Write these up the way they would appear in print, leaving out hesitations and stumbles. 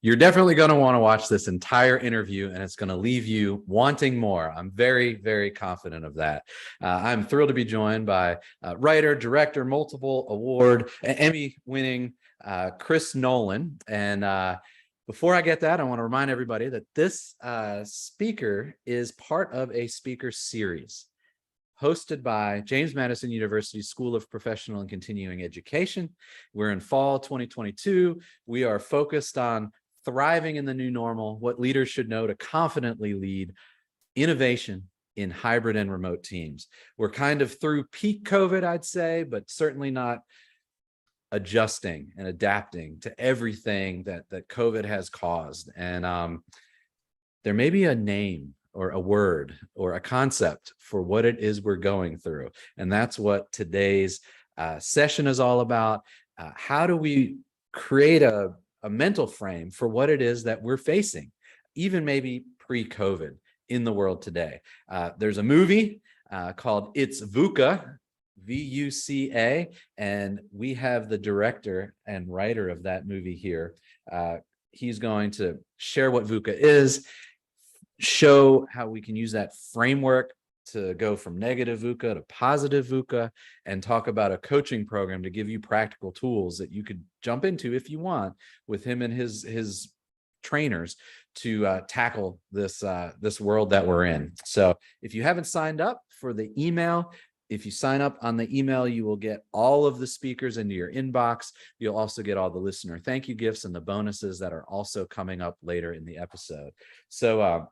You're definitely going to want to watch this entire interview, and it's going to leave you wanting more. I'm very, very confident of that. I'm thrilled to be joined by writer, director, multiple award, Emmy-winning Chris Nolan. And before I get that, I want to remind everybody that this speaker is part of a speaker series hosted by James Madison University School of Professional and Continuing Education. We're in fall 2022. We are focused on thriving in the new normal, what leaders should know to confidently lead innovation in hybrid and remote teams. We're kind of through peak COVID, I'd say, but certainly not adjusting and adapting to everything that COVID has caused. And there may be a name or a word or a concept for what it is we're going through. And that's what today's session is all about. How do we create a mental frame for what it is that we're facing, even maybe pre-COVID in the world today? There's a movie called It's VUCA, VUCA, and we have the director and writer of that movie here. He's going to share what VUCA is, show how we can use that framework to go from negative VUCA to positive VUCA, and talk about a coaching program to give you practical tools that you could jump into if you want with him and his trainers to tackle this world that we're in. So if you haven't signed up for the email, if you sign up on the email, you will get all of the speakers into your inbox. You'll also get all the listener thank you gifts and the bonuses that are also coming up later in the episode. So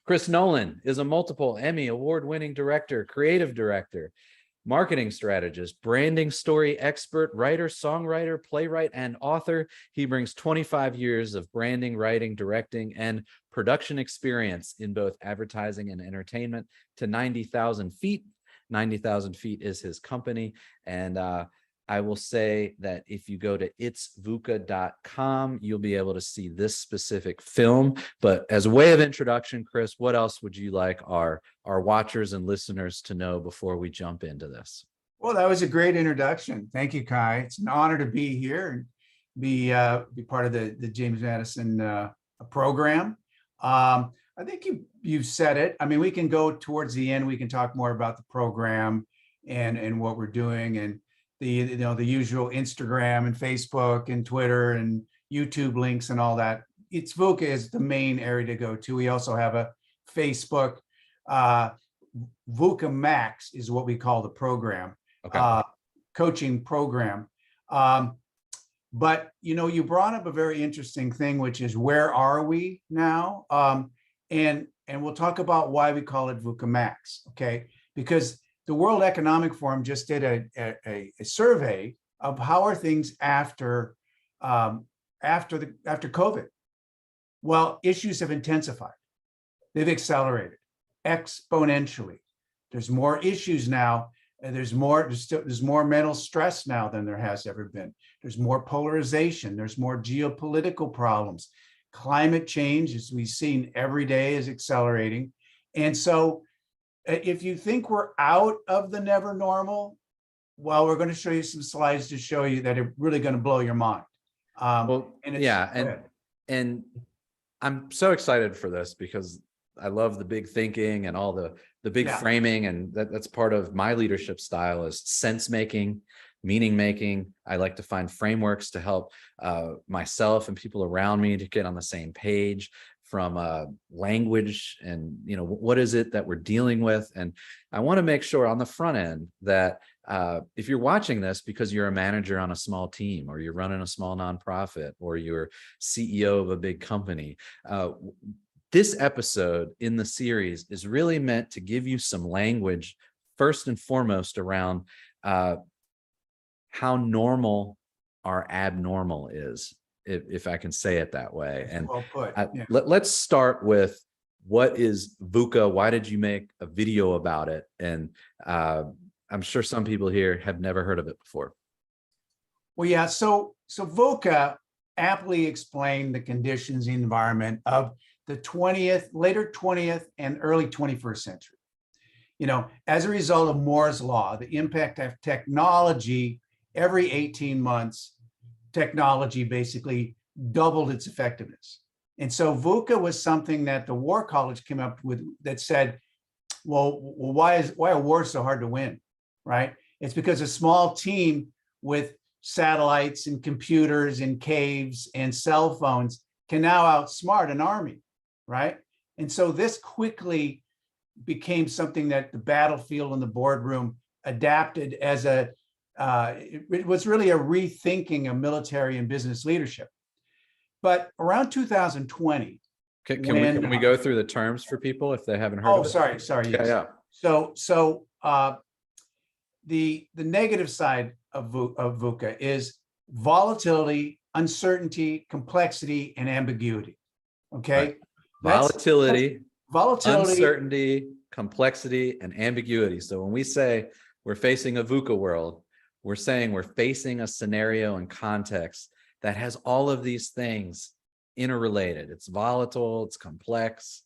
Chris Nolan is a multiple Emmy award-winning director, creative director, marketing strategist, branding story expert, writer, songwriter, playwright, and author. He brings 25 years of branding, writing, directing, and production experience in both advertising and entertainment to 90,000 feet. 90,000 feet is his company. And I will say that if you go to itsvuca.com, you'll be able to see this specific film. But as a way of introduction, Chris, what else would you like our watchers and listeners to know before we jump into this? Well, that was a great introduction. Thank you, Kai. It's an honor to be here and be part of the James Madison program. I think you've said it. I mean, we can go towards the end. We can talk more about the program and what we're doing, and the usual Instagram and Facebook and Twitter and YouTube links and all that. It's VUCA is the main area to go to. We also have a Facebook. VUCA Max is what we call the program, coaching program. But you brought up a very interesting thing, which is where are we now? And we'll talk about why we call it VUCA Max, okay? Because the World Economic Forum just did a survey of how are things after COVID. Well, issues have intensified. They've accelerated exponentially. There's more issues now, and there's more mental stress now than there has ever been. There's more polarization. There's more geopolitical problems. Climate change, as we've seen every day, is accelerating. And so if you think we're out of the never normal, well, we're going to show you some slides to show you that are really going to blow your mind. And I'm so excited for this because I love the big thinking and all the big framing, and that's part of my leadership style is sense making, meaning making. I like to find frameworks to help myself and people around me to get on the same page, from language and what is it that we're dealing with. And I want to make sure on the front end that if you're watching this because you're a manager on a small team, or you're running a small nonprofit, or you're CEO of a big company, this episode in the series is really meant to give you some language first and foremost around how normal our abnormal is, if I can say it that way. And well put. Let's start with, what is VUCA? Why did you make a video about it? And I'm sure some people here have never heard of it before. Well, yeah. So VUCA aptly explained the conditions, the environment of the later 20th and early 21st century. As a result of Moore's law, the impact of technology, every 18 months, technology basically doubled its effectiveness. And so VUCA was something that the War College came up with that said, well, why are wars so hard to win, right? It's because a small team with satellites and computers and caves and cell phones can now outsmart an army, right? And so this quickly became something that the battlefield and the boardroom adapted as it was really a rethinking of military and business leadership. But around 2020, can we go through the terms for people if they haven't heard of it? Sorry. Yeah, Yes. yeah. So the negative side of VUCA is volatility, uncertainty, complexity, and ambiguity. Okay. Right. Volatility, uncertainty, uncertainty, complexity, and ambiguity. So when we say we're facing a VUCA world, we're saying we're facing a scenario and context that has all of these things interrelated. It's volatile, it's complex,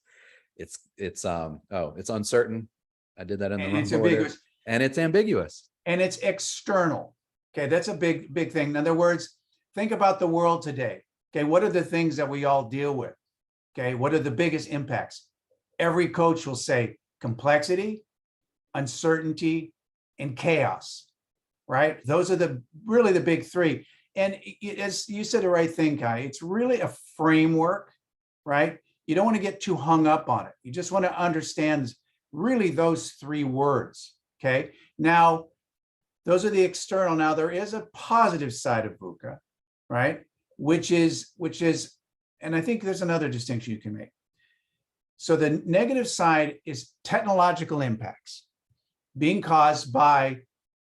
it's uncertain. I did that in the wrong order. ambiguous. And it's ambiguous. And it's external. Okay, that's a big thing. In other words, think about the world today. Okay, what are the things that we all deal with? Okay, what are the biggest impacts? Every coach will say complexity, uncertainty, and chaos, right? Those are really the big three. And as you said the right thing, Kai, it's really a framework, right? You don't want to get too hung up on it. You just want to understand really those three words, okay? Now, those are the external. Now, there is a positive side of VUCA, right? Which is, and I think there's another distinction you can make. So the negative side is technological impacts being caused by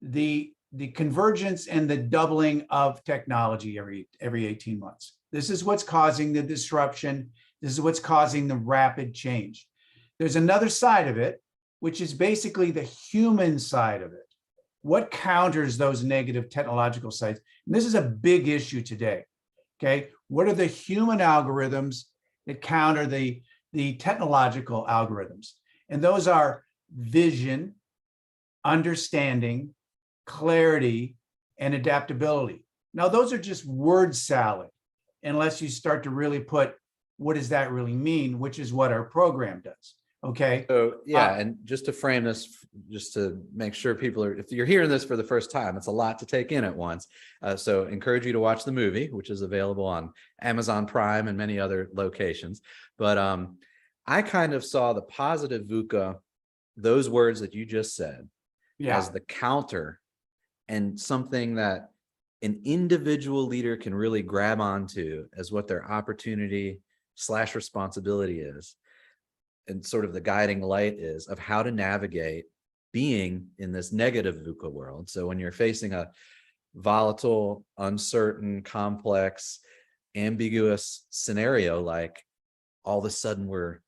the convergence and the doubling of technology every 18 months. This is what's causing the disruption. This is what's causing the rapid change. There's another side of it, which is basically the human side of it. What counters those negative technological sides? And this is a big issue today, okay? What are the human algorithms that counter the technological algorithms? And those are vision, understanding, clarity, and adaptability. Now, those are just word salad, unless you start to really put, what does that really mean? Which is what our program does. Okay. So yeah, and just to frame this, just to make sure people are, if you're hearing this for the first time, it's a lot to take in at once. So encourage you to watch the movie, which is available on Amazon Prime and many other locations. But I kind of saw the positive VUCA, those words that you just said, as the counter and something that an individual leader can really grab onto as what their opportunity / responsibility is. And sort of the guiding light is of how to navigate being in this negative VUCA world. So when you're facing a volatile, uncertain, complex, ambiguous scenario, like all of a sudden we're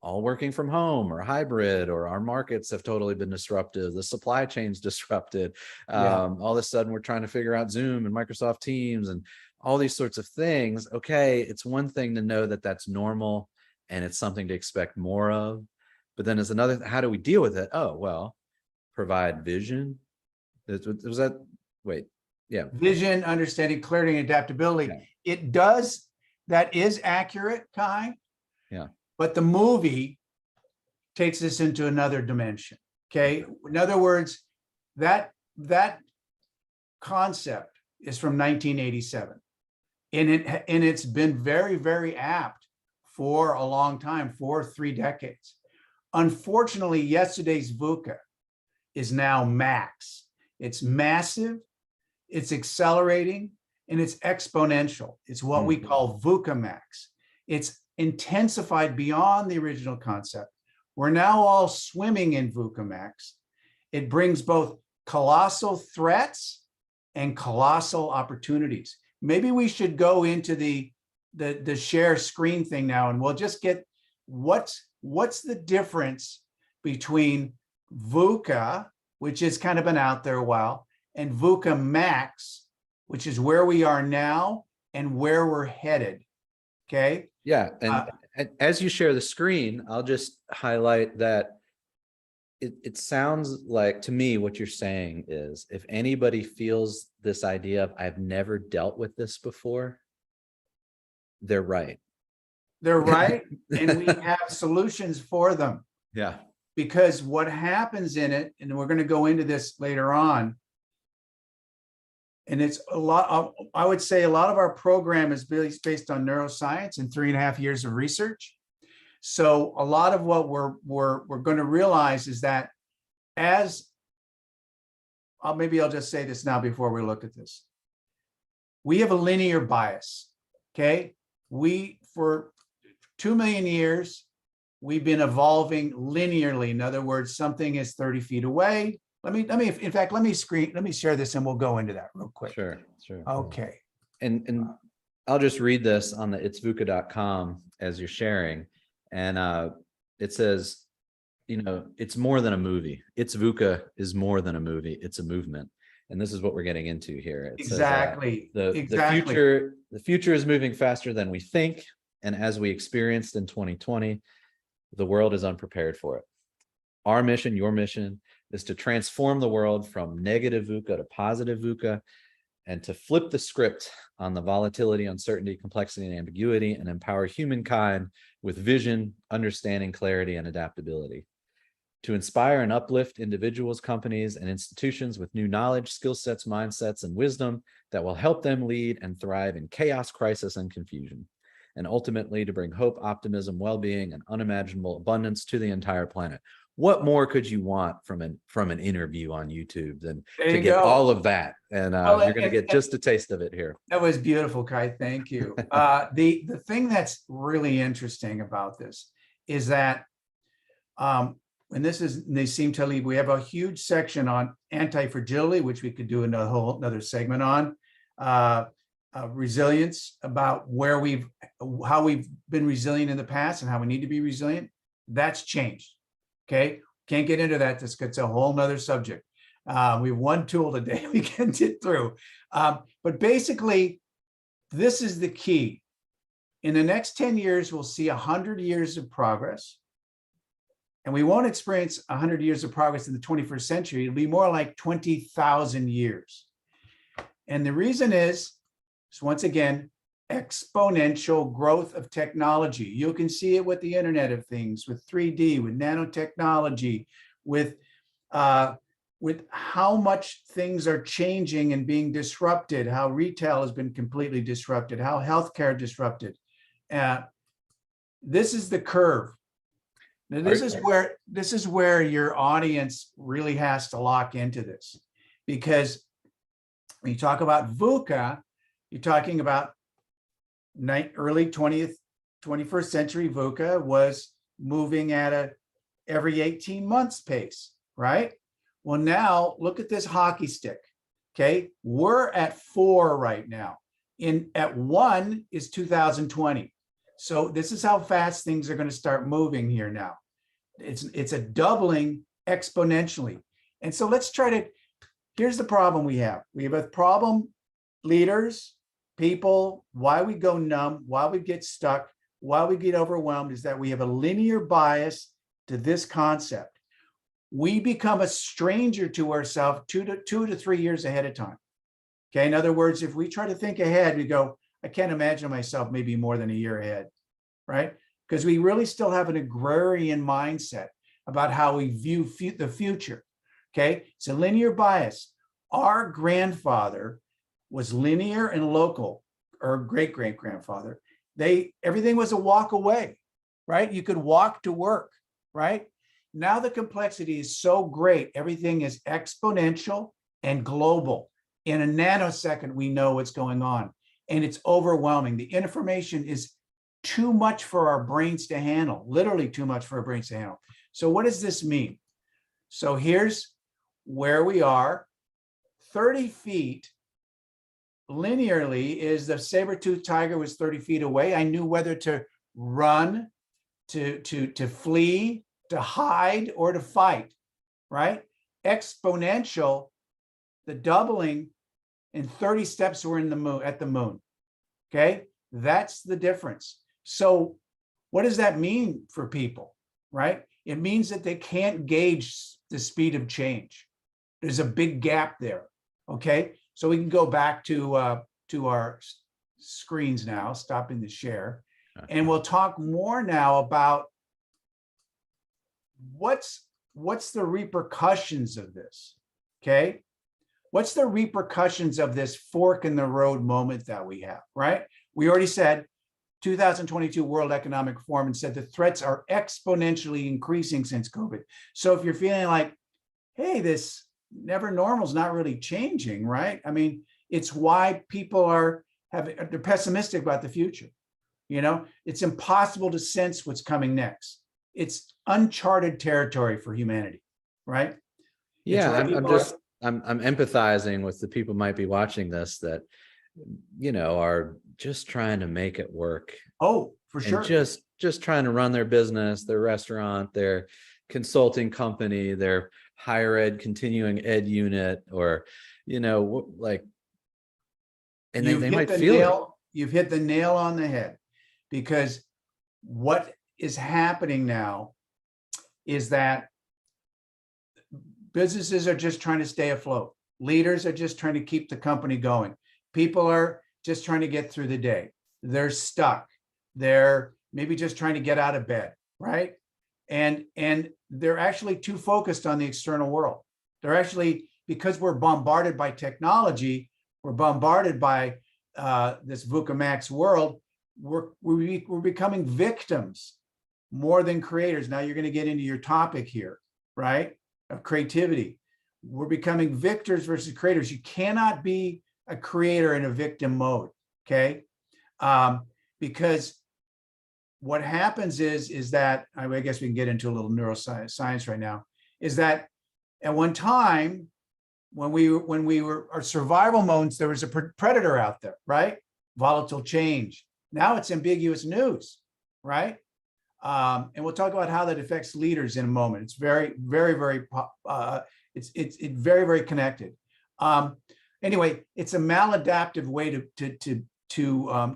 all working from home or hybrid, or our markets have totally been disrupted, the supply chain's disrupted. All of a sudden we're trying to figure out Zoom and Microsoft Teams and all these sorts of things. Okay, it's one thing to know that that's normal and it's something to expect more of, but then there's another, how do we deal with it? Oh, well, provide vision. Was that, wait, yeah. Vision, understanding, clarity, and adaptability. Yeah. It does, that is accurate, Kai. Yeah. But the movie takes this into another dimension, okay? In other words, that concept is from 1987. And it's been very, very apt for a long time, for 3 decades. Unfortunately, yesterday's VUCA is now max. It's massive, it's accelerating, and it's exponential. It's what we call VUCA MAX. It's intensified beyond the original concept. We're now all swimming in VUCA MAX. It brings both colossal threats and colossal opportunities. Maybe we should go into the share screen thing now, and we'll just get what's the difference between VUCA, which has kind of been out there a while, and VUCA MAX, which is where we are now and where we're headed. Okay. Yeah. And as you share the screen, I'll just highlight that it sounds like, to me, what you're saying is, if anybody feels this idea of I've never dealt with this before, they're right. They're right. And we have solutions for them. Yeah. Because what happens in it, and we're going to go into this later on, and it's a lot, I would say a lot of our program is based on neuroscience and 3.5 years of research. So a lot of what we're going to realize is that maybe I'll just say this now before we look at this. We have a linear bias, okay? For 2 million years, we've been evolving linearly. In other words, something is 30 feet away. Let me share this and we'll go into that real quick. Sure. Okay. And I'll just read this on the itsvuca.com as you're sharing. And it says, it's more than a movie. VUCA is more than a movie. It's a movement. And this is what we're getting into here. It Exactly. Says, the future is moving faster than we think. And as we experienced in 2020, the world is unprepared for it. Our mission, your mission, is to transform the world from negative VUCA to positive VUCA, and to flip the script on the volatility, uncertainty, complexity, and ambiguity, and empower humankind with vision, understanding, clarity, and adaptability. To inspire and uplift individuals, companies, and institutions with new knowledge, skill sets, mindsets, and wisdom that will help them lead and thrive in chaos, crisis, and confusion. And ultimately to bring hope, optimism, well-being, and unimaginable abundance to the entire planet. What more could you want from an interview on YouTube than to get all of that? And you're going to get just a taste of it here. That was beautiful, Kai. Thank you. The thing that's really interesting about this is that, and they seem to leave, we have a huge section on anti-fragility, which we could do another segment on. Resilience, about how we've been resilient in the past and how we need to be resilient. That's changed. Okay, can't get into that. This gets a whole nother subject. We have one tool today we can get through. But basically, this is the key. In the next 10 years, we'll see 100 years of progress. And we won't experience 100 years of progress in the 21st century. It'll be more like 20,000 years. And the reason is once again, exponential growth of technology. You can see it with the Internet of Things, with 3D, with nanotechnology, with how much things are changing and being disrupted, how retail has been completely disrupted, how healthcare disrupted. This is the curve. Now, this is where your audience really has to lock into this, because when you talk about VUCA, you're talking about early 21st century. VUCA was moving at every 18 months pace, right? Well, now look at this hockey stick. Okay, we're at 4 right now. At 1 is 2020. So this is how fast things are going to start moving here now. It's a doubling exponentially. And so here's the problem we have. We have a problem, leaders, people, why we go numb, why we get stuck, why we get overwhelmed, is that we have a linear bias to this concept. We become a stranger to ourselves 2 to 3 years ahead of time. Okay, in other words, if we try to think ahead, we go, I can't imagine myself maybe more than a year ahead, right? Because we really still have an agrarian mindset about how we view the future. Okay, it's a linear bias. Our grandfather was linear and local, or great-great-grandfather. Everything was a walk away, right? You could walk to work, right? Now the complexity is so great. Everything is exponential and global. In a nanosecond, we know what's going on, and it's overwhelming. The information is too much for our brains to handle, literally too much for our brains to handle. So what does this mean? So here's where we are. 30 feet linearly is the saber-toothed tiger was 30 feet away. I knew whether to run, to flee, to hide, or to fight, right? Exponential, the doubling in 30 steps we're at the moon. Okay, that's the difference. So what does that mean for people, right? It means that they can't gauge the speed of change. There's a big gap there. Okay, so we can go back to our screens now, stopping the share. Okay. And we'll talk more now about what's the repercussions of this, okay? What's the repercussions of this fork in the road moment that we have, right? We already said 2022 World Economic Forum and said the threats are exponentially increasing since COVID. So if you're feeling like, hey, this never normal is not really changing, right? I mean, it's why people they're pessimistic about the future. You know, it's impossible to sense what's coming next. It's uncharted territory for humanity, right? Yeah, I'm empathizing with the people might be watching this that, you know, are just trying to make it work. Oh, for sure. And just trying to run their business, their restaurant, their consulting company, their higher ed continuing ed unit, or, you know, like, and they might feel it. You've hit the nail on the head, because what is happening now is that businesses are just trying to stay afloat. Leaders are just trying to keep the company going. People are just trying to get through the day. They're stuck. They're maybe just trying to get out of bed, right? And they're actually too focused on the external world. They're actually, because we're bombarded by technology, we're bombarded by this VUCA MAX world, we're becoming victims more than creators. Now you're going to get into your topic here, right? Of creativity. We're becoming victors versus creators. You cannot be a creator in a victim mode, okay? Because what happens is that, I guess we can get into a little neuroscience right now, is that at one time, when we were our survival modes, there was a predator out there, right? Volatile change. Now it's ambiguous news, right? And we'll talk about how that affects leaders in a moment. It's very, very, very, it's very, very connected. Anyway, it's a maladaptive way to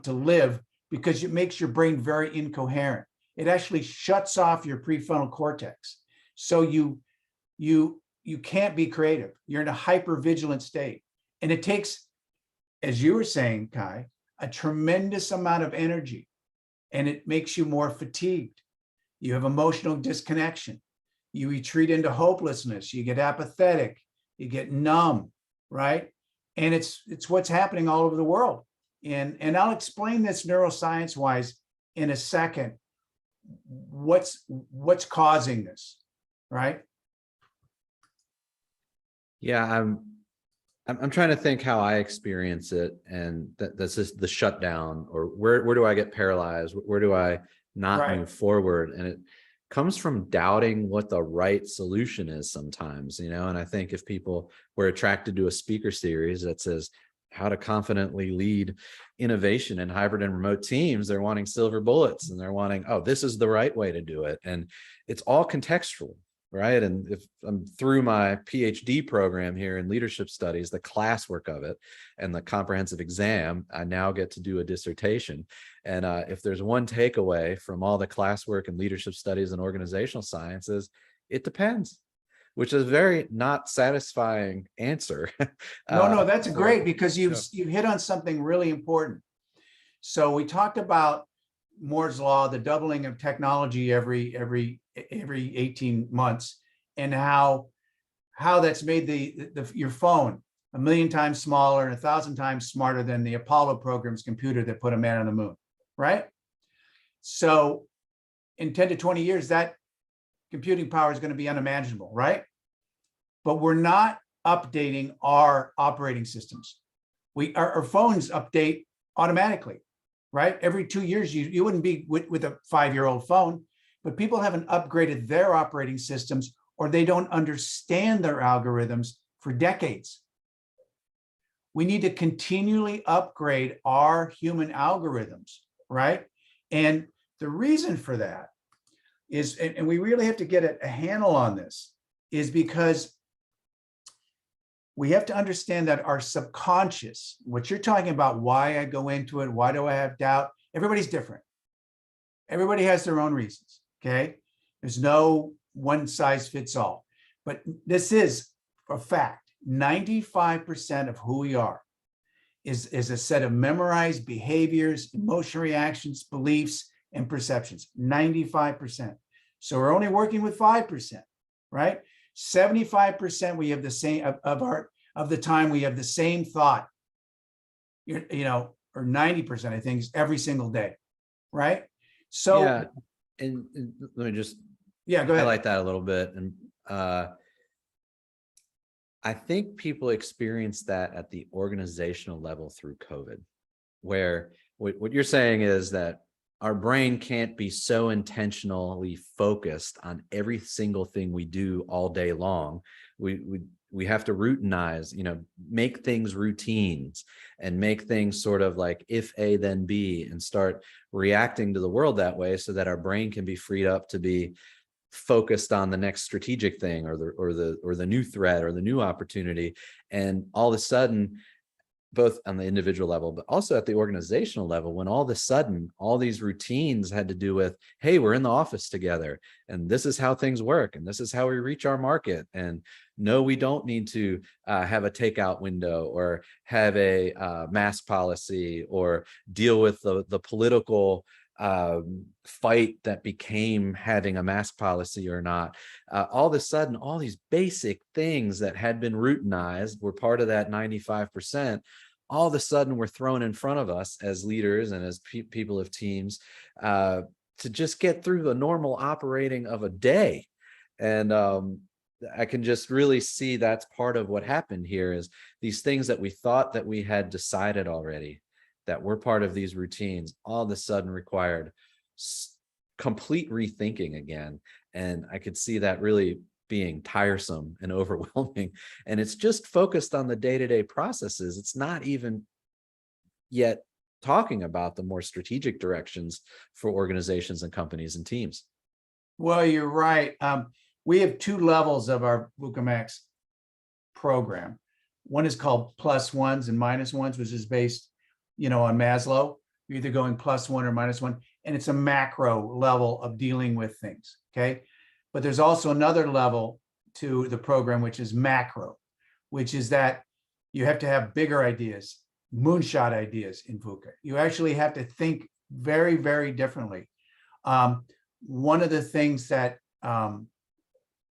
live, because it makes your brain very incoherent. It actually shuts off your prefrontal cortex, so you can't be creative. You're in a hypervigilant state, and it takes, as you were saying, Kai, a tremendous amount of energy, and it makes you more fatigued. You have emotional disconnection. You retreat into hopelessness. You get apathetic. You get numb, right? And it's what's happening all over the world. And I'll explain this neuroscience wise in a second. What's causing this, right? Yeah, I'm trying to think how I experience it, and that's just the shutdown, or where do I get paralyzed? Where do I not move forward? And it comes from doubting what the right solution is sometimes, you know. And I think if people were attracted to a speaker series that says how to confidently lead innovation in hybrid and remote teams, they're wanting silver bullets, and they're wanting, oh, this is the right way to do it. And it's all contextual, right? And if I'm through my PhD program here in leadership studies, the classwork of it and the comprehensive exam, I now get to do a dissertation. And if there's one takeaway from all the classwork and leadership studies and organizational sciences, it depends, which is a very not satisfying answer. No, that's great, because you've hit on something really important. So we talked about Moore's law, the doubling of technology every 18 months, and how that's made your phone 1,000,000 times smaller and 1,000 times smarter than the Apollo program's computer that put a man on the moon, right? So in 10 to 20 years, that computing power is going to be unimaginable, right? But we're not updating our operating systems. Our phones update automatically, right? Every 2 years, you wouldn't be with a 5-year-old phone, but people haven't upgraded their operating systems, or they don't understand their algorithms for decades. We need to continually upgrade our human algorithms, right? And the reason for that is, and we really have to get a handle on this, is because we have to understand that our subconscious, what you're talking about, why I go into it, why do I have doubt? Everybody's different. Everybody has their own reasons, okay? There's no one size fits all. But this is a fact. 95% of who we are is a set of memorized behaviors, emotional reactions, beliefs, and perceptions, 95%. So we're only working with 5%, right? 75% we have the same of the time we have the same thought, you know, or 90%, I think, every single day, right? So yeah, and let me just go ahead. highlight that a little bit. And I think people experience that at the organizational level through COVID, where what you're saying is that our brain can't be so intentionally focused on every single thing we do all day long. We have to routinize, you know, make things routines and make things sort of like if A, then B, and start reacting to the world that way so that our brain can be freed up to be focused on the next strategic thing or the new threat or the new opportunity. And all of a sudden, both on the individual level, but also at the organizational level, when all of a sudden all these routines had to do with, hey, we're in the office together and this is how things work and this is how we reach our market, and no, we don't need to have a takeout window or have a mask policy or deal with the political fight that became having a mask policy or not. All of a sudden, all these basic things that had been routinized were part of that 95%. All of a sudden were thrown in front of us as leaders and as people of teams to just get through the normal operating of a day. And I can just really see that's part of what happened here, is these things that we thought that we had decided already that were part of these routines all of a sudden required complete rethinking again. And I could see that really being tiresome and overwhelming. And it's just focused on the day-to-day processes. It's not even yet talking about the more strategic directions for organizations and companies and teams. Well, you're right. We have two levels of our VUCA MAX program. One is called plus ones and minus ones, which is based, you know, on Maslow. You're either going +1 or -1, and it's a macro level of dealing with things. Okay. But there's also another level to the program, which is macro, which is that you have to have bigger ideas, moonshot ideas in VUCA. You actually have to think very, very differently. One of the things that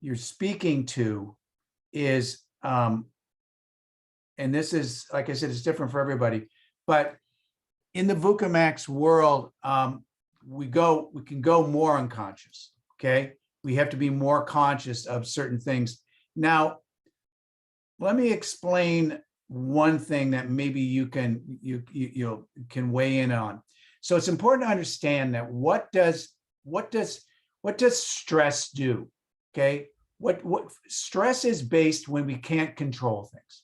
you're speaking to is, and this is, like I said, it's different for everybody, but in the VUCA MAX world, we can go more unconscious. Okay. We have to be more conscious of certain things. Now, let me explain one thing that maybe you can weigh in on. So it's important to understand that what does stress do? Okay. What stress is based when we can't control things.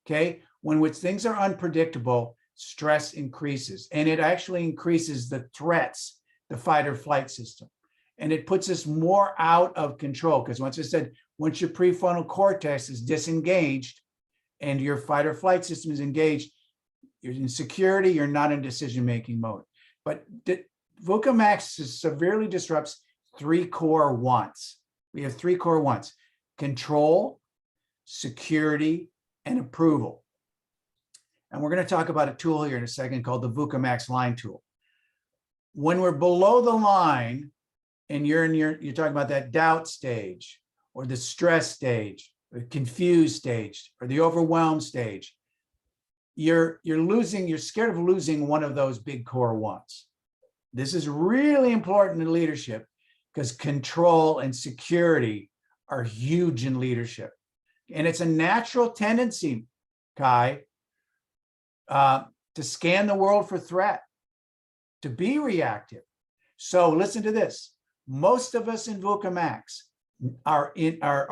Okay. When things are unpredictable, stress increases, and it actually increases the threats, the fight or flight system. And it puts us more out of control, because once your prefrontal cortex is disengaged and your fight or flight system is engaged, you're in security, you're not in decision-making mode. But VUCA MAX severely disrupts three core wants. We have three core wants: control, security, and approval. And we're going to talk about a tool here in a second called the VUCA MAX line tool. When we're below the line and you're talking about that doubt stage or the stress stage, the confused stage or the overwhelmed stage, you're scared of losing one of those big core wants. This is really important in leadership because control and security are huge in leadership. And it's a natural tendency, Kai, to scan the world for threat, to be reactive. So listen to this. Most of us in VUCA MAX are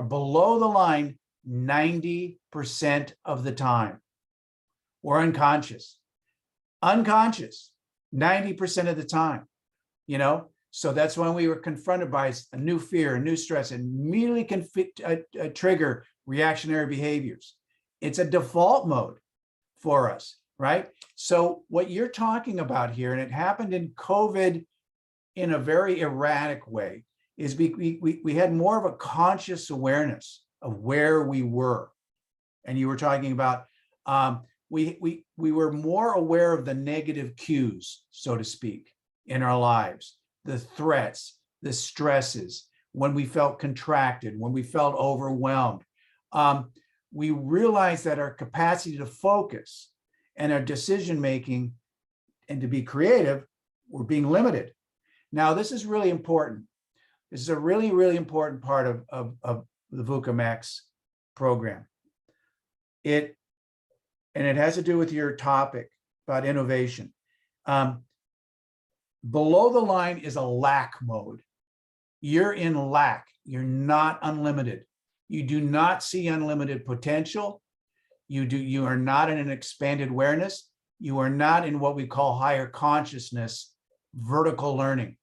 below the line 90% of the time. We're unconscious 90% of the time, you know? So that's when we were confronted by a new fear, a new stress, and immediately can trigger reactionary behaviors. It's a default mode for us, right? So what you're talking about here, and it happened in COVID in a very erratic way, is we had more of a conscious awareness of where we were. And you were talking about we were more aware of the negative cues, so to speak, in our lives, the threats, the stresses, when we felt contracted, when we felt overwhelmed. We realized that our capacity to focus and our decision-making and to be creative were being limited. Now, this is really important. This is a really, really important part of the VUCA MAX program. And it has to do with your topic about innovation. Below the line is a lack mode. You're in lack. You're not unlimited. You do not see unlimited potential. You are not in an expanded awareness. You are not in what we call higher consciousness, vertical learning,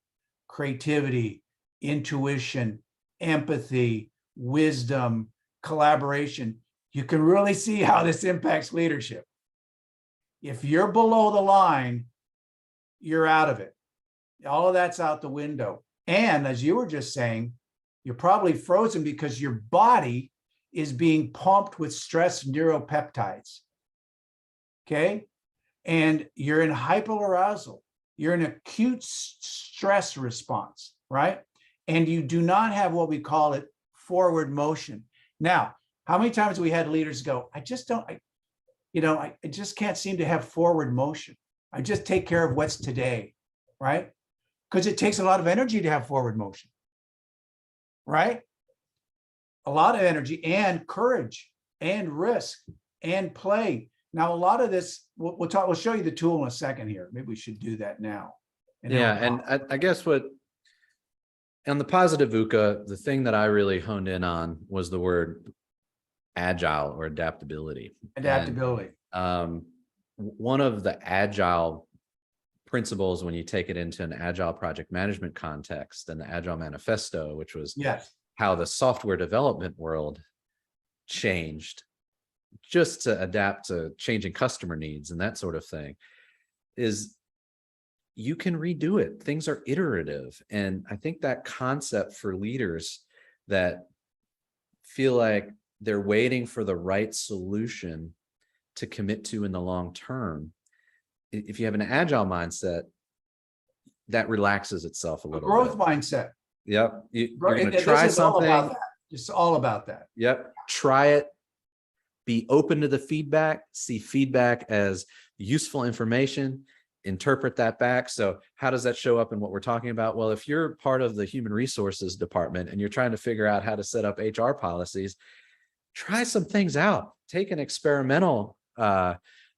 creativity, intuition, empathy, wisdom, collaboration. You can really see how this impacts leadership. If you're below the line, you're out of it. All of that's out the window. And as you were just saying, you're probably frozen because your body is being pumped with stress neuropeptides. Okay? And you're in hyperarousal. You're in acute stress response, right? And you do not have what we call it forward motion. Now, how many times have we had leaders go, I just can't seem to have forward motion. I just take care of what's today, right? Because it takes a lot of energy to have forward motion, right? A lot of energy and courage and risk and play. Now, a lot of this, we'll show you the tool in a second here. Maybe we should do that now. And I guess on the positive VUCA, the thing that I really honed in on was the word agile or adaptability. Adaptability. And, one of the agile principles when you take it into an agile project management context and the Agile Manifesto, which was how the software development world changed just to adapt to changing customer needs and that sort of thing, is you can redo it. Things are iterative. And I think that concept for leaders that feel like they're waiting for the right solution to commit to in the long term, if you have an agile mindset, that relaxes itself a little growth bit. mindset. Yep. You're going to try something. It's all about that. Yep. Try it. Be open to the feedback. See feedback as useful information. Interpret that back. So how does that show up in what we're talking about? Well, if you're part of the human resources department and you're trying to figure out how to set up HR policies, try some things out. Take an experimental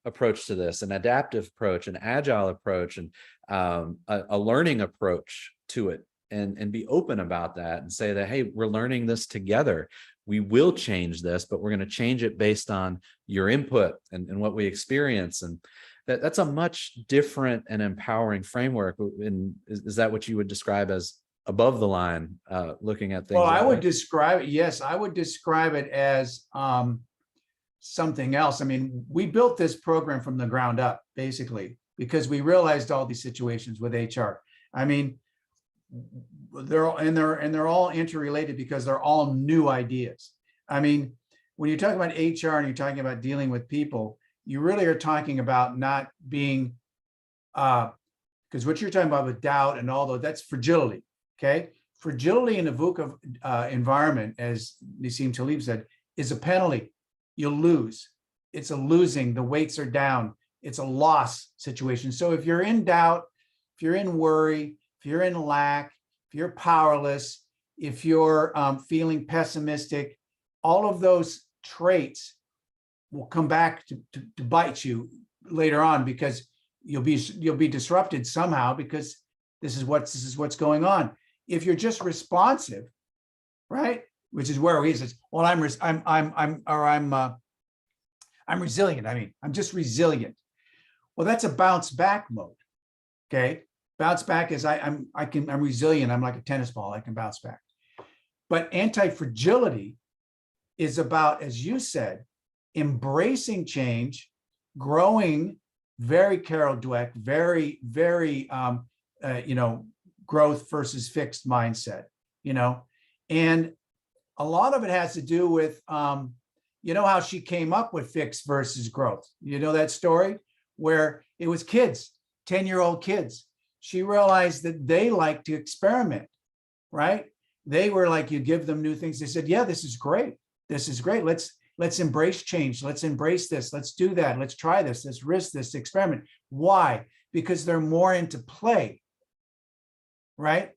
approach to this, an adaptive approach, an agile approach, and a learning approach to it, and be open about that and say that, hey, we're learning this together. We will change this, but we're going to change it based on your input and what we experience. And that's a much different and empowering framework. And is that what you would describe as above the line, looking at things? Well, I would describe it, yes, I would describe it as something else. I mean, we built this program from the ground up, basically, because we realized all these situations with HR. I mean, they're all interrelated because they're all new ideas. I mean, when you're talking about HR and you're talking about dealing with people, you really are talking about not being, because what you're talking about with doubt and all that, that's fragility. Okay, fragility in the VUCA environment, as Nassim Taleb said, is a penalty. You'll lose. It's a losing. The weights are down. It's a loss situation. So if you're in doubt, if you're in worry, if you're in lack, if you're powerless, if you're feeling pessimistic, all of those traits will come back to bite you later on, because you'll be disrupted somehow, because this is what's going on. If you're just responsive, right, which is where he says, well, I'm resilient. I mean, I'm just resilient. Well, that's a bounce back mode. Okay, bounce back is I'm resilient. I'm like a tennis ball. I can bounce back. But anti-fragility is about, as you said, embracing change, growing. Very Carol Dweck. Very growth versus fixed mindset. And a lot of it has to do with you know how she came up with fix versus growth? You know that story where it was kids, 10-year-old kids. She realized that they like to experiment, right? They were like, you give them new things. They said, yeah, this is great. This is great. Let's embrace change. Let's embrace this. Let's do that. Let's try this. Let's risk this experiment. Why? Because they're more into play, right?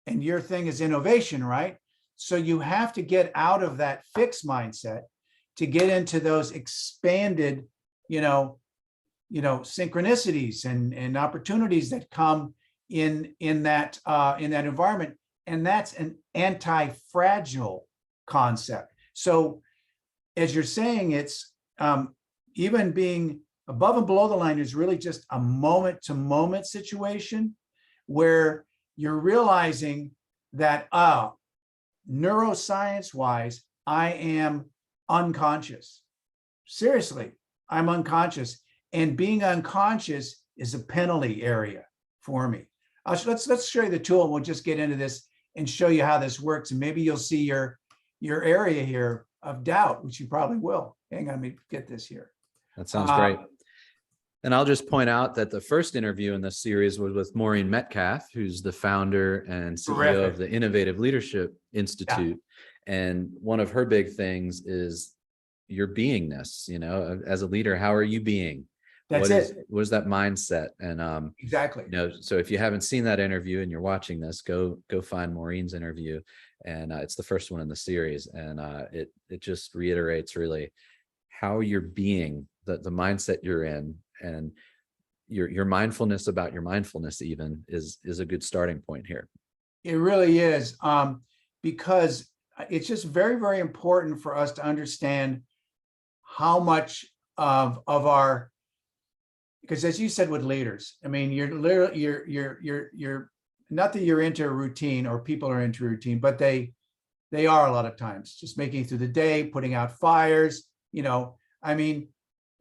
And your thing is innovation, right? So you have to get out of that fixed mindset to get into those expanded, synchronicities and opportunities that come in that environment. And that's an anti-fragile concept. So as you're saying, it's even being above and below the line is really just a moment-to-moment situation where you're realizing that, neuroscience-wise, I am unconscious. Seriously, I'm unconscious. And being unconscious is a penalty area for me. Let's show you the tool, and we'll just get into this and show you how this works. And maybe you'll see your area here of doubt, which you probably will. Hang on, let me get this here. That sounds great. And I'll just point out that the first interview in this series was with Maureen Metcalf, who's the founder and CEO of the Innovative Leadership Institute. Yeah. And one of her big things is your beingness, as a leader, how are you being? What is that mindset? And exactly. So if you haven't seen that interview and you're watching this, go find Maureen's interview. And it's the first one in the series. And it just reiterates really how you're being, the mindset you're in, and your mindfulness about your mindfulness even is a good starting point here. It really is, because it's just very, very important for us to understand how much of our, because as you said with leaders, I mean, you're not that you're into routine or people are into routine, but they are a lot of times just making it through the day, putting out fires, I mean,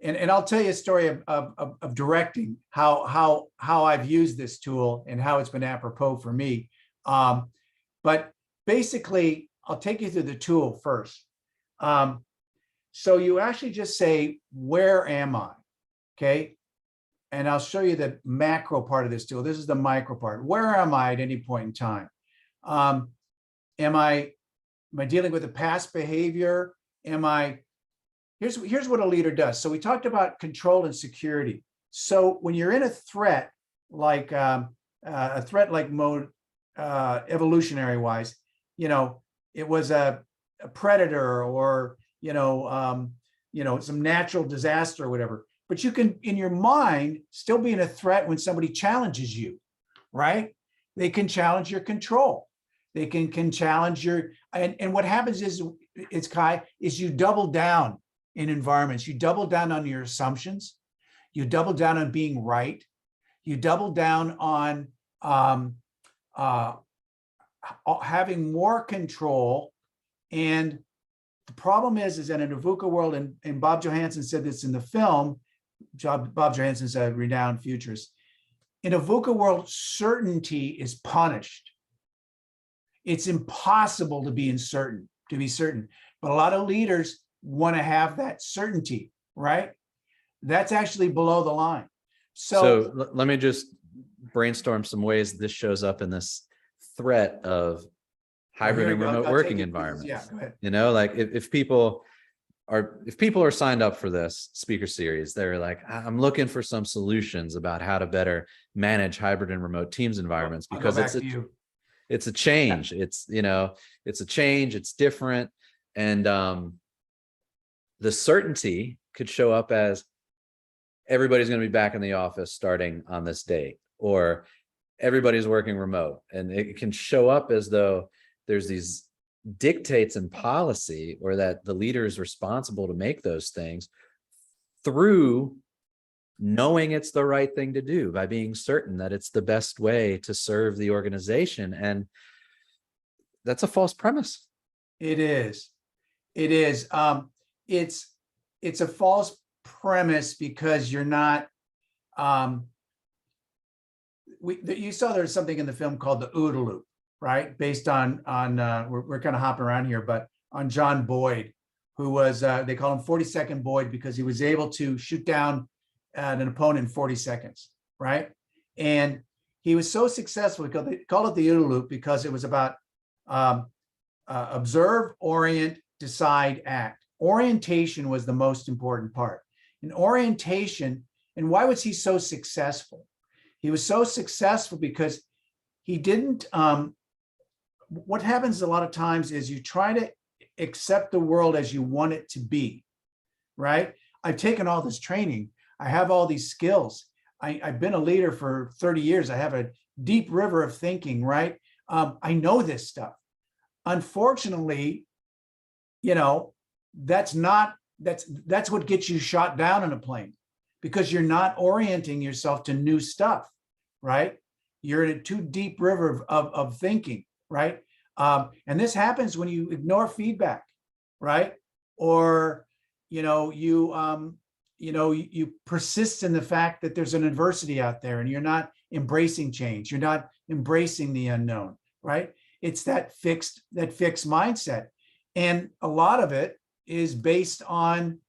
and I'll tell you a story of directing, how I've used this tool and how it's been apropos for me. But basically, I'll take you through the tool first. So you actually just say, where am I? Okay. And I'll show you the macro part of this tool. This is the micro part. Where am I at any point in time? Am I dealing with a past behavior? Here's what a leader does. So we talked about control and security. So when you're in a threat, like mode, evolutionary wise, it was a predator or, some natural disaster or whatever. But you can, in your mind, still be in a threat when somebody challenges you, right? They can challenge your control. They can challenge your, and what happens is you double down in environments. You double down on your assumptions. You double down on being right. You double down on having more control. And the problem is that in a VUCA world, and Bob Johansen said this in the film, Bob Johansen's a renowned futurist. In a VUCA world, certainty is punished. It's impossible to be certain. But a lot of leaders want to have that certainty, right? That's actually below the line. So let me just brainstorm some ways this shows up in this threat of hybrid and remote working environments. Yeah, go ahead. Like if people are signed up for this speaker series, they're like, I'm looking for some solutions about how to better manage hybrid and remote teams environments, because it's a change. Yeah. It's a change. It's different. And the certainty could show up as everybody's going to be back in the office starting on this date, or everybody's working remote. And it can show up as though there's these dictates in policy, or that the leader is responsible to make those things through knowing it's the right thing to do, by being certain that it's the best way to serve the organization. And that's a false premise. It is. It's a false premise because you're not, you saw there's something in the film called the OODA loop, right? Based on we're kind of hopping around here, but on John Boyd, who was, they call him 40-second Boyd because he was able to shoot down an opponent in 40 seconds, right? And he was so successful because they call it the OODA loop because it was about observe, orient, decide, act. Orientation was the most important part. And orientation, and why was he so successful? He was so successful because he didn't, what happens a lot of times is you try to accept the world as you want it to be, right? I've taken all this training. I have all these skills. I've been a leader for 30 years. I have a deep river of thinking, right? I know this stuff. Unfortunately, you know, that's what gets you shot down in a plane because you're not orienting yourself to new stuff, right? You're in a too deep river of thinking, right? And this happens when you ignore feedback, right? Or, you know, you persist in the fact that there's an adversity out there and you're not embracing change. You're not embracing the unknown, right? It's that fixed mindset. And a lot of it is based on,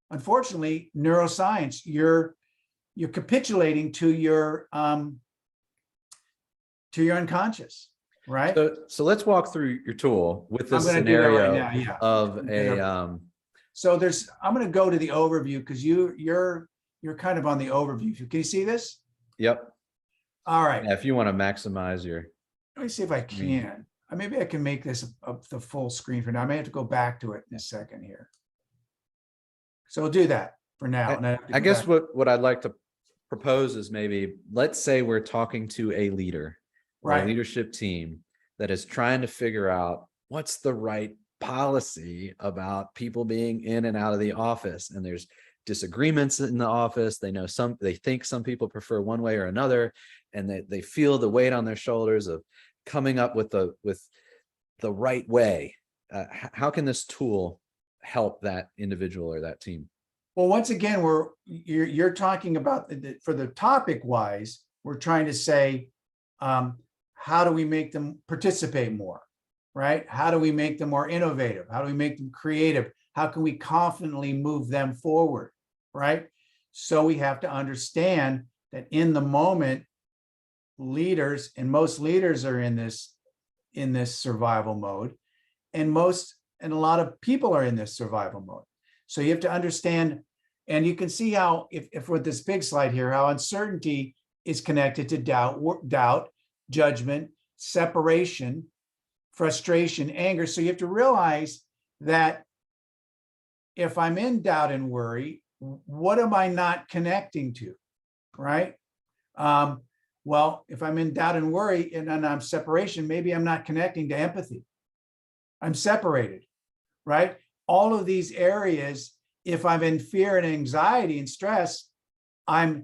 unfortunately, neuroscience. You're capitulating to your unconscious, right? So let's walk through your tool with this I'm gonna do that scenario right now, yeah. of a So I'm going to go to the overview because you're kind of on the overview. Can you see this? Yep. All right. Yeah, if you want to maximize your. Let me see if I can. Maybe I can make this the full screen for now. I may have to go back to it in a second here. So we'll do that for now. I guess what I'd like to propose is maybe, let's say we're talking to a leader or a leadership team that is trying to figure out what's the right policy about people being in and out of the office, and there's disagreements in the office. They think some people prefer one way or another, and they feel the weight on their shoulders of coming up with the right way. How can this tool help that individual or that team? Well, once again, you're talking about for the topic wise, we're trying to say, how do we make them participate more? Right? How do we make them more innovative? How do we make them creative? How can we confidently move them forward? Right? So we have to understand that in the moment, leaders, and most leaders are in this survival mode, and a lot of people are in this survival mode. So you have to understand, and you can see how, if with this big slide here, how uncertainty is connected to doubt, judgment, separation, frustration, anger. So you have to realize that if I'm in doubt and worry, what am I not connecting to, right? Well, if I'm in doubt and worry and I'm separation, maybe I'm not connecting to empathy. I'm separated, right? All of these areas, if I'm in fear and anxiety and stress, I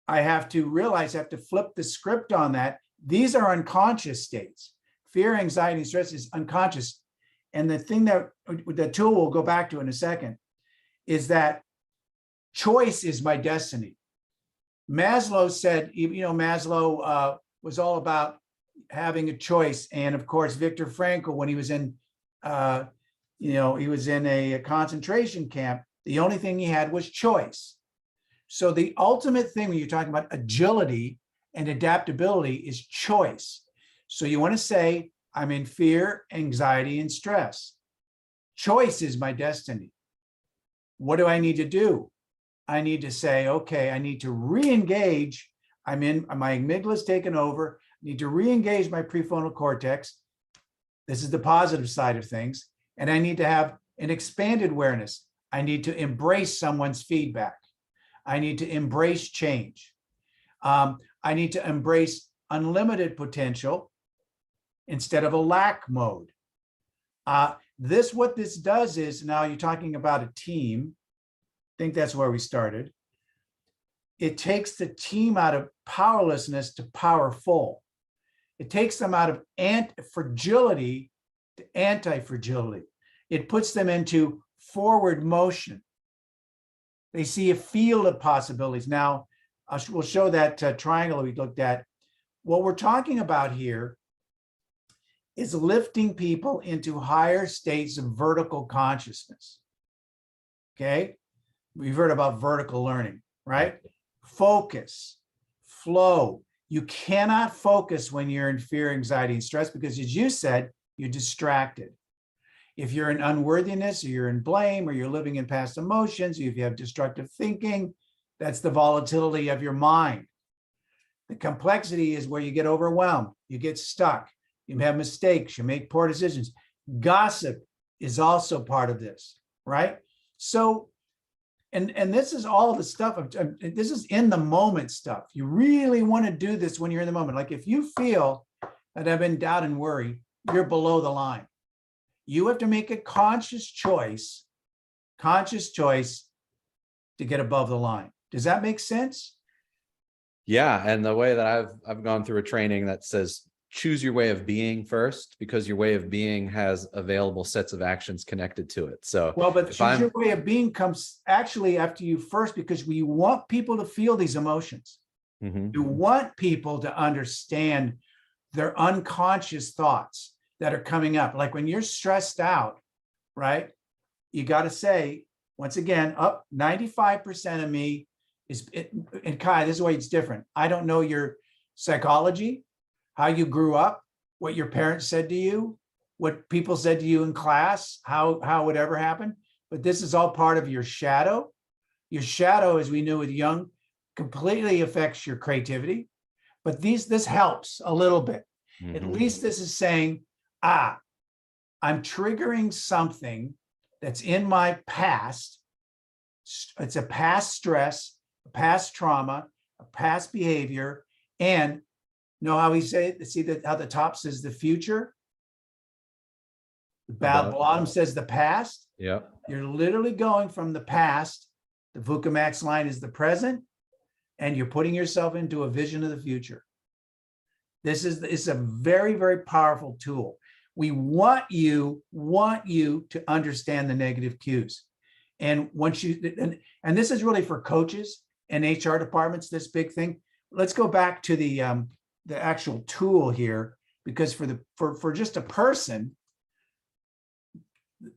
have to realize, I have to flip the script on that. These are unconscious states. Fear, anxiety, and stress is unconscious. And the thing that the tool we'll go back to in a second is that choice is my destiny. Maslow said, Maslow was all about having a choice. And of course, Viktor Frankl, when he was in, he was in a concentration camp, the only thing he had was choice. So the ultimate thing when you're talking about agility and adaptability is choice. So you want to say, I'm in fear, anxiety, and stress. Choice is my destiny. What do I need to do? I need to say, okay, I need to re-engage. My amygdala's taken over. I need to re-engage my prefrontal cortex. This is the positive side of things. And I need to have an expanded awareness. I need to embrace someone's feedback. I need to embrace change. I need to embrace unlimited potential instead of a lack mode. What this does is, now you're talking about a team. I think that's where we started. It takes the team out of powerlessness to powerful. It takes them out of fragility to anti-fragility. It puts them into forward motion. They see a field of possibilities. Now, we'll show that triangle we looked at. What we're talking about here is lifting people into higher states of vertical consciousness. Okay. We've heard about vertical learning, right? Focus, flow. You cannot focus when you're in fear, anxiety, and stress because, as you said, you're distracted. If you're in unworthiness, or you're in blame, or you're living in past emotions, if you have destructive thinking, that's the volatility of your mind. The complexity is where you get overwhelmed, you get stuck, you have mistakes, you make poor decisions. Gossip is also part of this, right? So, and this is all the stuff this is in the moment stuff. You really want to do this when you're in the moment. Like if you feel that I've been doubt and worry, you're below the line. You have to make a conscious choice to get above the line. Does that make sense? Yeah, and the way that I've gone through a training that says choose your way of being first, because your way of being has available sets of actions connected to it. So, well, but choose your way of being comes actually after you first, because we want people to feel these emotions. You want people to understand their unconscious thoughts that are coming up. Like when you're stressed out, right? You got to say, once again, up 95% of me is, and Kai, this is why it's different. I don't know your psychology, how you grew up, what your parents said to you, what people said to you in class, how whatever happened. But this is all part of your shadow. Your shadow, as we knew with Jung, completely affects your creativity. But this helps a little bit. At least this is saying, I'm triggering something that's in my past. It's a past stress, a past trauma, a past behavior. And know how we say it? See that how the top says the future? The bottom says the past. Yeah. You're literally going from the past. The VUCA MAX line is the present, and you're putting yourself into a vision of the future. It's a very, very powerful tool. We want you to understand the negative cues. And once you, and this is really for coaches and HR departments, this big thing. Let's go back to the actual tool here, because for just a person,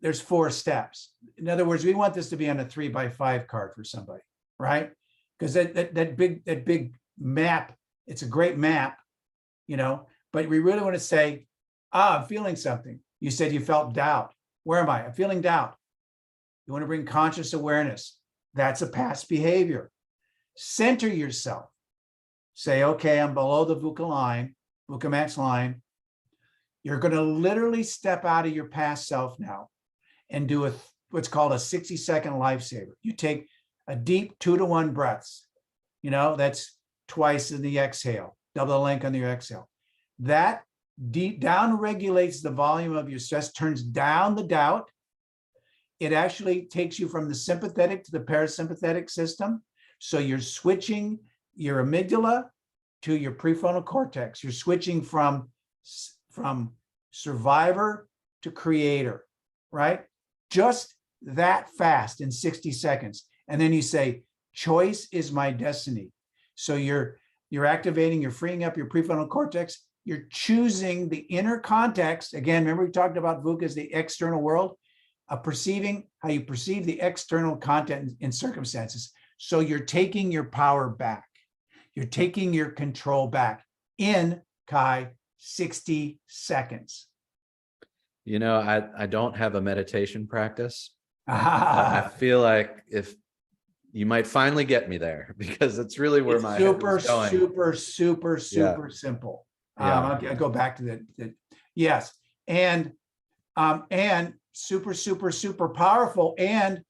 there's 4 steps. In other words, we want this to be on a 3x5 card for somebody, right? Because that big map, it's a great map, but we really want to say, I'm feeling something. You said you felt doubt. Where am I? I'm feeling doubt. You want to bring conscious awareness. That's a past behavior. Center yourself. Say, okay, I'm below the VUCA MAX line. You're going to literally step out of your past self now and do what's called a 60-second lifesaver. You take a deep 2-to-1 breaths. That's twice in the exhale, double the length on your exhale. That deep down regulates the volume of your stress, turns down the doubt. It actually takes you from the sympathetic to the parasympathetic system. So you're switching your amygdala to your prefrontal cortex. You're switching from survivor to creator, right? Just that fast in 60 seconds. And then you say, choice is my destiny. So you're activating, you're freeing up your prefrontal cortex. You're choosing the inner context. Again, remember we talked about VUCA as the external world, perceiving how you perceive the external content in circumstances. So you're taking your power back. You're taking your control back in, Kai, 60 seconds. I don't have a meditation practice. I feel like if you might finally get me there, because it's really where my head was going. Super simple. Yeah. I'll go back to that. Yes. And super powerful and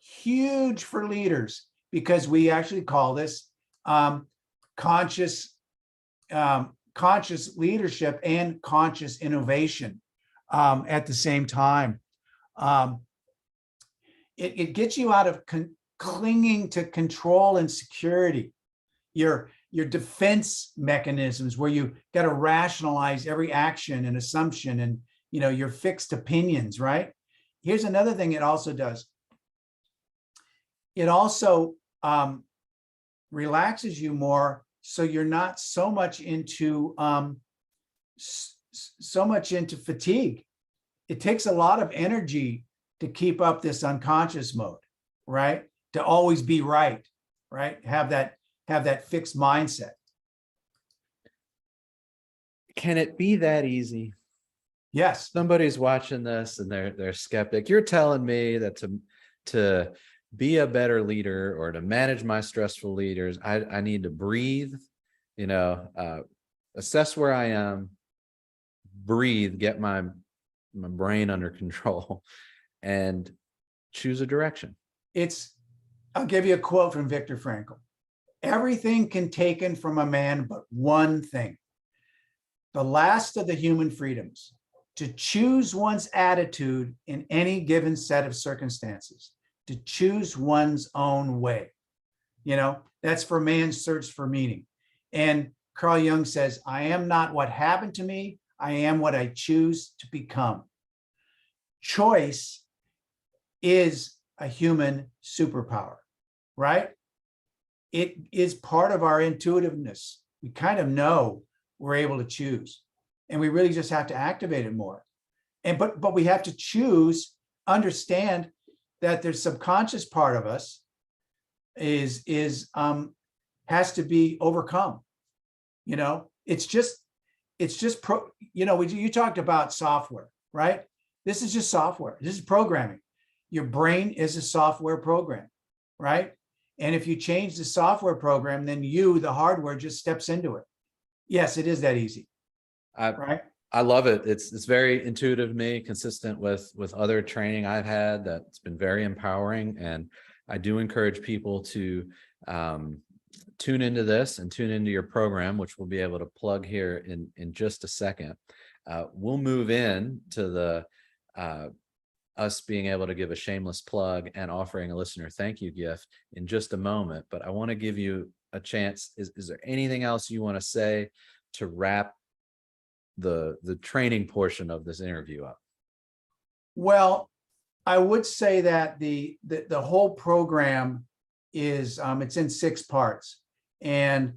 huge for leaders, because we actually call this conscious leadership and conscious innovation at the same time. It gets you out of clinging to control and security, your defense mechanisms, where you got to rationalize every action and assumption and your fixed opinions, right? Here's another thing it also does. It also relaxes you more, so you're not so much into so much into fatigue. It takes a lot of energy to keep up this unconscious mode, right? To always be right, right? Have that fixed mindset. Can it be that easy? Yes. Somebody's watching this and they're skeptic. You're telling me that to be a better leader or to manage my stressful leaders, I need to breathe, assess where I am, breathe, get my brain under control, and choose a direction. I'll give you a quote from Viktor Frankl. Everything can taken from a man but one thing, the last of the human freedoms, to choose one's attitude in any given set of circumstances, to choose one's own way. That's for man's search for meaning. And Carl Jung says, I am not what happened to me, I am what I choose to become. Choice is a human superpower, right? It is part of our intuitiveness. We kind of know we're able to choose, and we really just have to activate it more. But we have to choose, understand that there's subconscious part of us has to be overcome. It's just you talked about software, right? This is just software. This is programming. Your brain is a software program, right? And if you change the software program, then the hardware, just steps into it. Yes, it is that easy. Right? I love it. It's very intuitive to me, consistent with other training I've had. That's been very empowering. And I do encourage people to tune into this and tune into your program, which we'll be able to plug here in just a second. We'll move in to the us being able to give a shameless plug and offering a listener thank you gift in just a moment. But I want to give you a chance. Is there anything else you want to say to wrap the training portion of this interview up? Well, I would say that the whole program is it's in 6 parts, and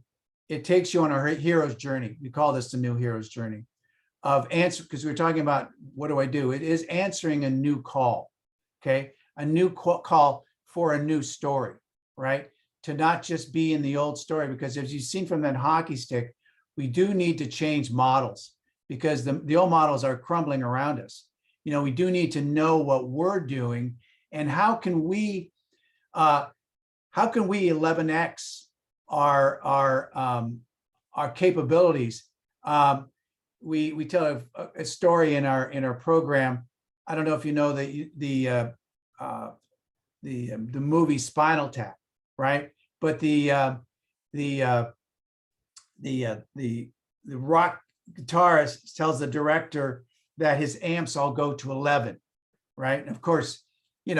it takes you on a hero's journey. We call this the new hero's journey of answer, because we're talking about what do I do? It is answering a new call, okay? A new call for a new story, right? To not just be in the old story, because as you've seen from that hockey stick, we do need to change models, because the old models are crumbling around us. We do need to know what we're doing, and how can we 11x our capabilities. We tell a story in our program. I don't know if you know the movie Spinal Tap, right? But the rock guitarist tells the director that his amps all go to 11, right? And of course, you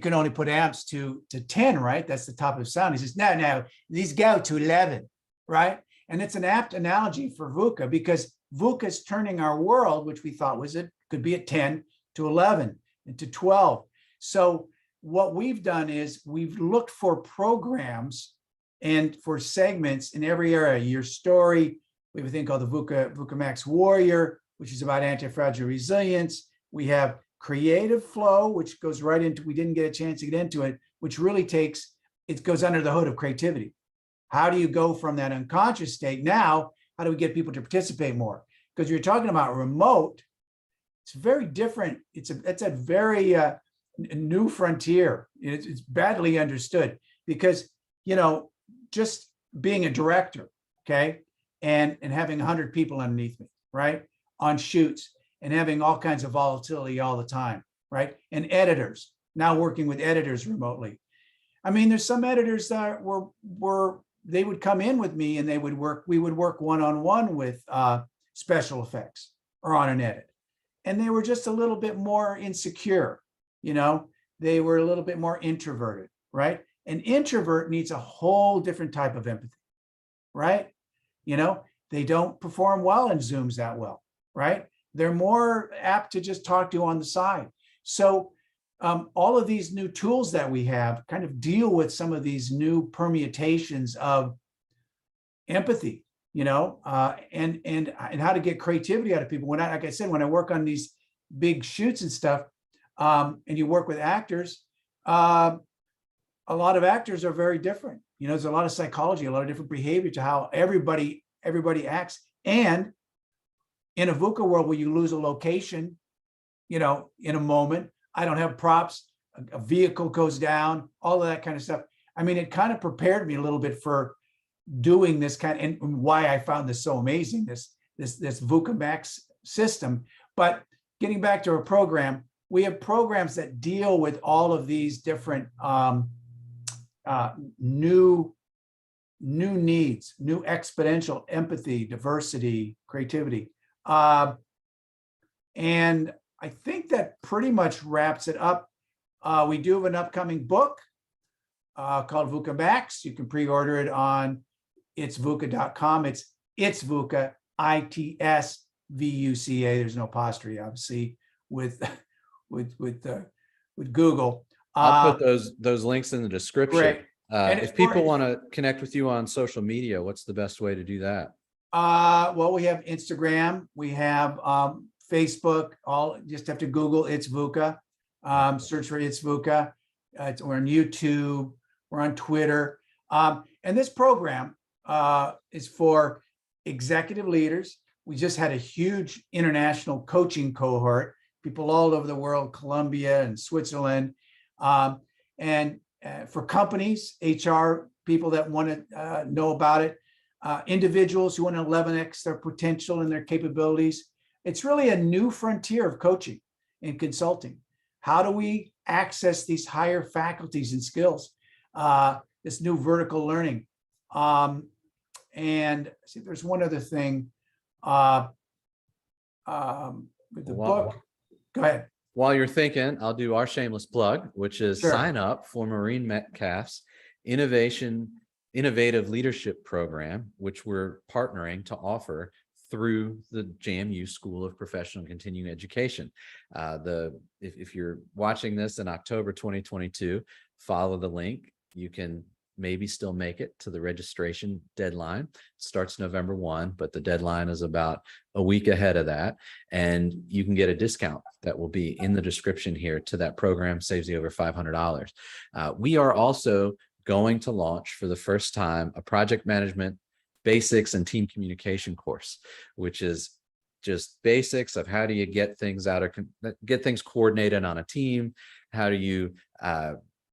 can only put amps to 10, right? That's the top of sound. He says, no, these go to 11, right? And it's an apt analogy for VUCA, because VUCA is turning our world, which we thought could be at 10 to 11 and to 12. So what we've done is we've looked for programs and for segments in every area. Your story, we have a thing called the VUCA Max Warrior, which is about anti-fragile resilience. We have creative flow, which goes right into, we didn't get a chance to get into it, which really goes under the hood of creativity. How do you go from that unconscious state? Now, how do we get people to participate more? Because you're talking about remote, it's very different. It's a very new frontier. It's badly understood, because, just being a director, okay, and having 100 people underneath me, right, on shoots, and having all kinds of volatility all the time, right, and editors, now working with editors remotely. I mean, there's some editors that they would come in with me and we would work one-on-one with special effects or on an edit. And they were just a little bit more insecure, they were a little bit more introverted, right? An introvert needs a whole different type of empathy, right? They don't perform well in Zooms that well, right? They're more apt to just talk to you on the side. So all of these new tools that we have kind of deal with some of these new permutations of empathy, and how to get creativity out of people. Like I said, when I work on these big shoots and stuff, and you work with actors, a lot of actors are very different. There's a lot of psychology, a lot of different behavior to how everybody acts. And in a VUCA world where you lose a location, in a moment, I don't have props, a vehicle goes down, all of that kind of stuff. I mean, it kind of prepared me a little bit for doing this and why I found this so amazing, this VUCA MAX system. But getting back to our program, we have programs that deal with all of these different new needs, new exponential, empathy, diversity, creativity. And I think that pretty much wraps it up. We do have an upcoming book called VUCA MAX. You can pre-order it on itsvuca.com. It's VUCA, ITSVUCA. There's no apostrophe, obviously, with Google. I'll put those links in the description. Great. If people want to connect with you on social media, what's the best way to do that? Well, we have Instagram, we have Facebook. Just have to Google It's VUCA. Search for It's VUCA. We're on YouTube. We're on Twitter. And this program is for executive leaders. We just had a huge international coaching cohort, people all over the world, Colombia and Switzerland. And for companies, HR people that want to know about it, individuals who want to 11x their potential and their capabilities. It's really a new frontier of coaching and consulting. How do we access these higher faculties and skills? This new vertical learning. And see, there's one other thing with the book. Go ahead. While you're thinking, I'll do our shameless plug, which is sign up for Maureen Metcalf's Innovative Leadership Program, which we're partnering to offer through the JMU School of Professional and Continuing Education. If you're watching this in October 2022, follow the link. You can maybe still make it to the registration deadline. It starts November 1, but the deadline is about a week ahead of that. And you can get a discount that will be in the description here to that program, saves you over $500. We are also going to launch for the first time a project management basics and team communication course, which is just basics of how do you get things coordinated on a team? How do you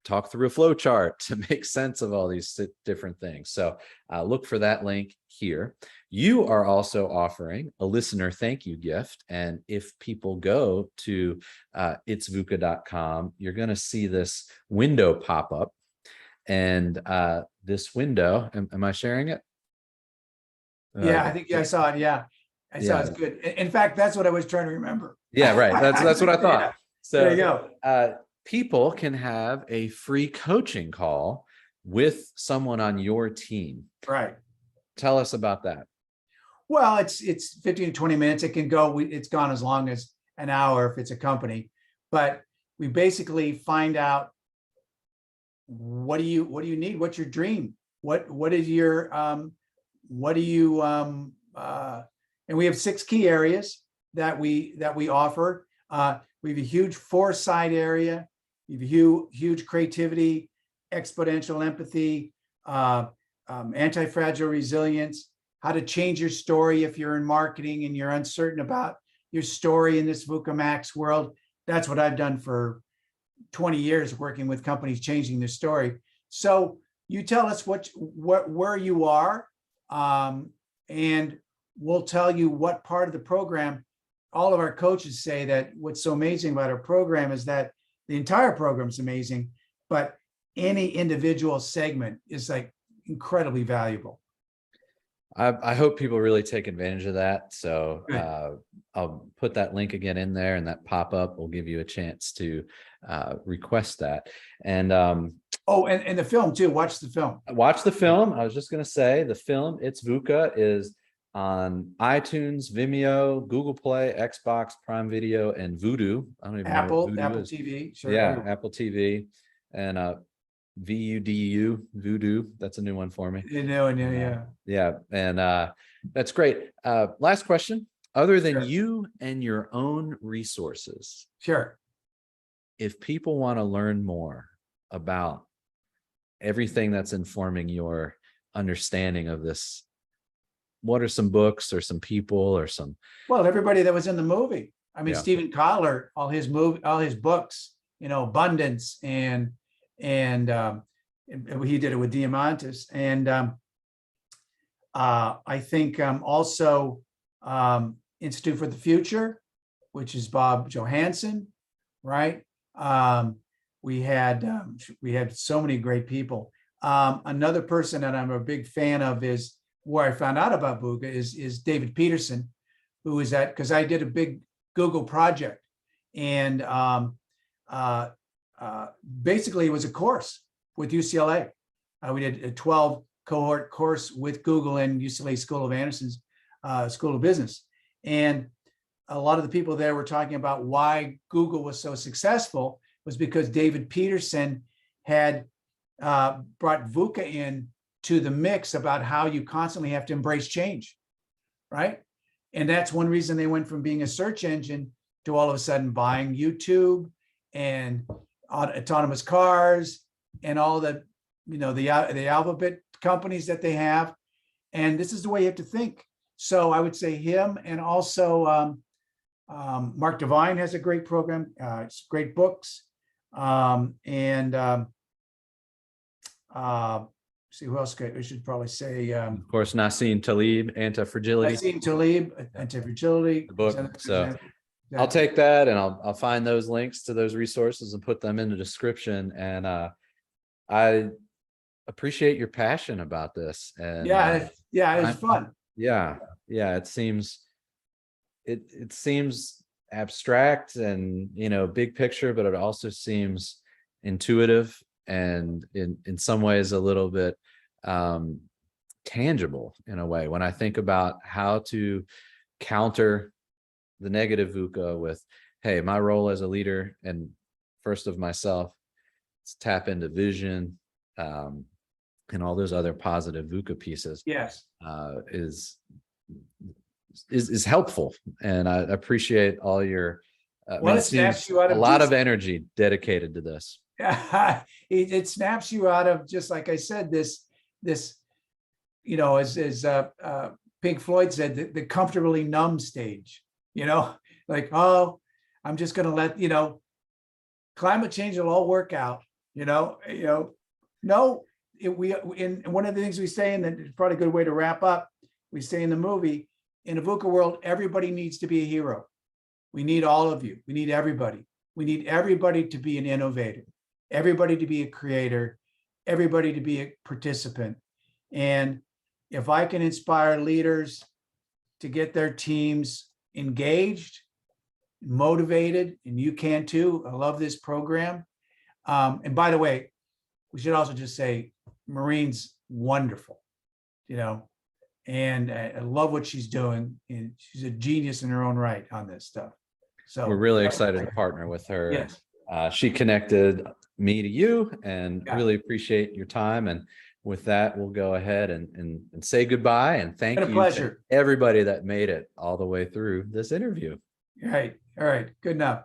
talk through a flow chart to make sense of all these different things? So look for that link here. You are also offering a listener thank you gift. And if people go to itsvuca.com, you're going to see this window pop up. And this window, am I sharing it? Yeah, I think I saw it. Yeah, I saw it's good. In fact, that's what I was trying to remember. Yeah, right. That's what I thought. Yeah. So there you go. People can have a free coaching call with someone on your team. Right. Tell us about that. Well, it's 15 to 20 minutes. It can go, it's gone as long as an hour if it's a company, but we basically find out what do you need? What's your dream? What is your, and we have 6 key areas that we offer. We have a huge foresight area. We have huge creativity, exponential empathy, anti-fragile resilience, how to change your story if you're in marketing and you're uncertain about your story in this VUCA MAX world. That's what I've done for 20 years, working with companies changing their story. So you tell us where you are, and we'll tell you what part of the program. All of our coaches say that what's so amazing about our program is that the entire program is amazing, but any individual segment is like incredibly valuable. I hope people really take advantage of that. So I'll put that link again in there, and that pop-up will give you a chance to request that. And and the film too. Watch the film. Watch the film. I was just going to say the film, It's VUCA, is on iTunes, Vimeo, Google Play, Xbox, Prime Video, and Vudu. I don't even know what Vudu Apple is. TV. Sure. Yeah, Apple TV. And VUDU, Voodoo. That's a new one for me. You know, and yeah. Yeah. And that's great. Last question. Other than Sure. you and your own resources, Sure. if people want to learn more about everything that's informing your understanding of this, what are some books or some people or some? Well, everybody that was in the movie. I mean, Yeah. Stephen Kotler, all his books, you know, Abundance and he did it with Diamantis. And I think also Institute for the Future, which is Bob Johansson, right? We had so many great people. Another person that I'm a big fan of is where I found out about VUCA is David Peterson, who is at, because I did a big Google project, and basically it was a course with UCLA. We did a 12 cohort course with Google and UCLA School of Anderson's School of Business. And a lot of the people there were talking about why Google was so successful was because David Peterson had brought VUCA in to the mix about how you constantly have to embrace change, right? And that's one reason they went from being a search engine to all of a sudden buying YouTube and autonomous cars and all the, you know, the alphabet companies that they have. And this is the way you have to think. So I would say him, and also Mark Devine has a great program, it's great books. See who else we should probably say. Of course, Nassim Taleb, Anti-Fragility. Nassim Taleb, Anti-Fragility. The book. So I'll take that and I'll find those links to those resources and put them in the description. And I appreciate your passion about this. And yeah, it's fun. Yeah. It seems abstract and, you know, big picture, but it also seems intuitive and in some ways a little bit tangible in a way. When I think about how to counter the negative VUCA with, hey, my role as a leader and first of myself, let's tap into vision and all those other positive VUCA pieces. Yes, is helpful, and I appreciate all your. Well, it snaps you out of a lot of energy dedicated to this. it snaps you out of, just like I said, this, you know, as Pink Floyd said, the comfortably numb stage, you know, like, oh, I'm just going to let, you know, climate change will all work out, no, in one of the things we say, and it's probably a good way to wrap up, we say in the movie, in a VUCA world, everybody needs to be a hero. We need all of you. We need everybody. We need everybody to be an innovator, everybody to be a creator, everybody to be a participant. And if I can inspire leaders to get their teams engaged, motivated, and you can too, I love this program. And by the way, we should also just say, Maureen's wonderful, and I love what she's doing. And she's a genius in her own right on this stuff. So we're really excited to partner with her. Yes. She connected me to you, and really appreciate your time. And with that, we'll go ahead and say goodbye and thank you to everybody that made it all the way through this interview. All right. Good enough.